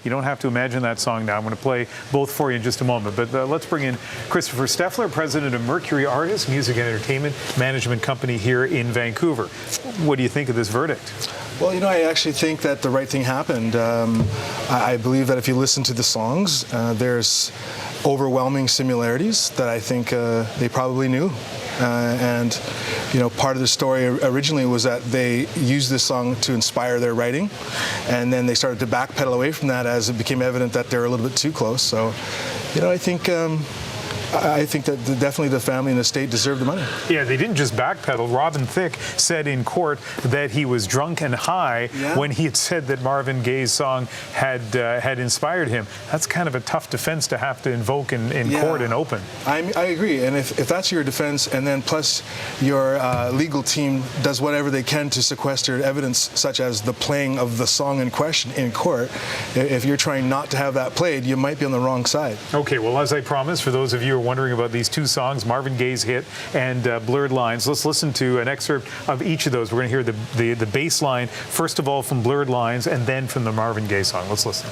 You don't have to imagine that song now. I'm going to play both for you in just a moment. But let's bring in Christopher Steffler, president of Mercury Artists, music and entertainment management company here in Vancouver. What do you think of this verdict? Well, you know, I actually think that the right thing happened. I believe that if you listen to the songs, there's overwhelming similarities that I think they probably knew. And, you know, part of the story originally was that they used this song to inspire their writing, and then they started to backpedal away from that as it became evident that they were a little bit too close. So, you know, I think that definitely the family and the state deserve the money. Yeah, they didn't just backpedal. Robin Thicke said in court that he was drunk and high when he had said that Marvin Gaye's song had inspired him. That's kind of a tough defense to have to invoke in court and open. I agree, and if that's your defense, and then plus your legal team does whatever they can to sequester evidence, such as the playing of the song in question in court, if you're trying not to have that played, you might be on the wrong side. Okay, well, as I promised, for those of you who are wondering about these two songs, Marvin Gaye's hit and Blurred Lines, let's listen to an excerpt of each of those. We're going to hear the bass line, first of all from Blurred Lines, and then from the Marvin Gaye song. Let's listen.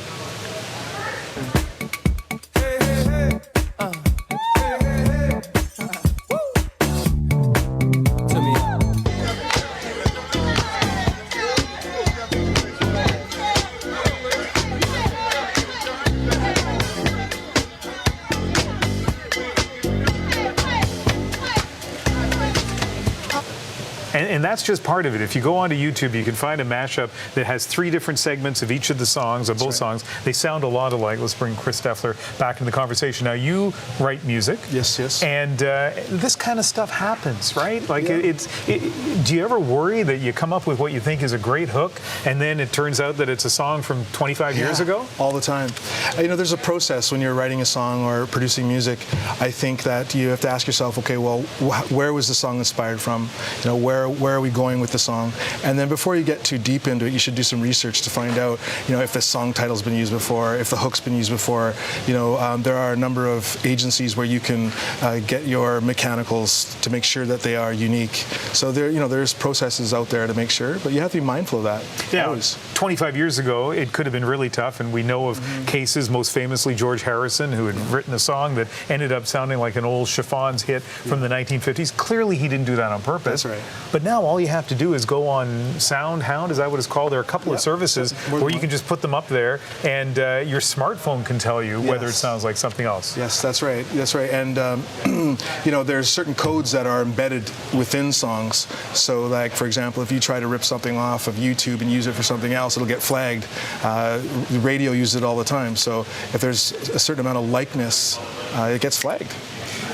And that's just part of it. If you go onto YouTube, you can find a mashup that has 3 different segments of each of the songs, of both songs. They sound a lot alike. Let's bring Chris Steffler back into the conversation. Now, you write music. Yes, yes. And this kind of stuff happens, right? Like, do you ever worry that you come up with what you think is a great hook, and then it turns out that it's a song from 25 years ago? All the time. You know, there's a process when you're writing a song or producing music. I think that you have to ask yourself, okay, well, where was the song inspired from? You know, where are we going with the song? And then before you get too deep into it, you should do some research to find out, you know, if the song title's been used before, if the hook's been used before. You know, there are a number of agencies where you can get your mechanicals to make sure that they are unique. So there, you know, there's processes out there to make sure, but you have to be mindful of that. Yeah, always. 25 years ago, it could have been really tough, and we know of cases, most famously George Harrison, who had written a song that ended up sounding like an old chiffons hit from the 1950s. Clearly, he didn't do that on purpose. That's right. But now all you have to do is go on SoundHound, is that what it's called? There are a couple of services where you can just put them up there, and your smartphone can tell you whether it sounds like something else. Yes, that's right. That's right. And you know, there's certain codes that are embedded within songs. So, like, for example, if you try to rip something off of YouTube and use it for something else, it'll get flagged. The radio uses it all the time. So if there's a certain amount of likeness, it gets flagged.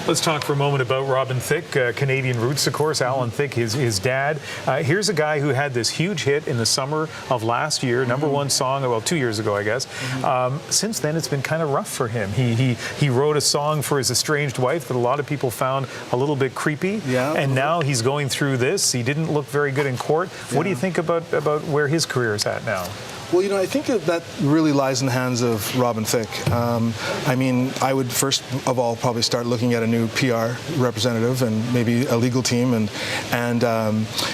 Let's talk for a moment about Robin Thicke, Canadian roots, of course. Alan Thicke, his dad. Here's a guy who had this huge hit in the summer of last year, #1 song, well, 2 years ago, I guess. Since then, it's been kind of rough for him. He wrote a song for his estranged wife that a lot of people found a little bit creepy. And now he's going through this. He didn't look very good in court. What do you think about where his career is at now? Well, you know, I think that really lies in the hands of Robin Thicke. I mean, I would first of all probably start looking at a new PR representative and maybe a legal team, and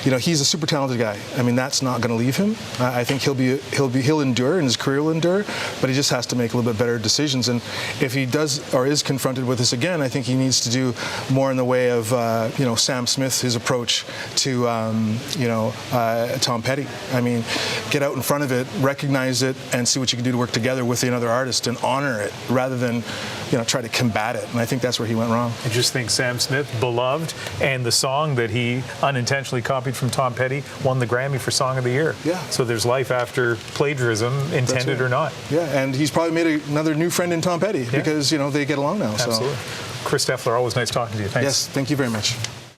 you know, he's a super talented guy. I mean, that's not going to leave him. I think he'll endure, and his career will endure, but he just has to make a little bit better decisions. And if he does or is confronted with this again, I think he needs to do more in the way of you know, Sam Smith, his approach to you know, Tom Petty. I mean, get out in front of it, recognize it, and see what you can do to work together with another artist and honor it, rather than, you know, try to combat it. And I think that's where he went wrong. I just think Sam Smith, beloved, and the song that he unintentionally copied from Tom Petty won the Grammy for Song of the Year. Yeah. So there's life after plagiarism, intended or not. Yeah, and he's probably made another new friend in Tom Petty because, you know, they get along now. Absolutely. So. Chris Steffler, always nice talking to you. Thanks. Yes, thank you very much.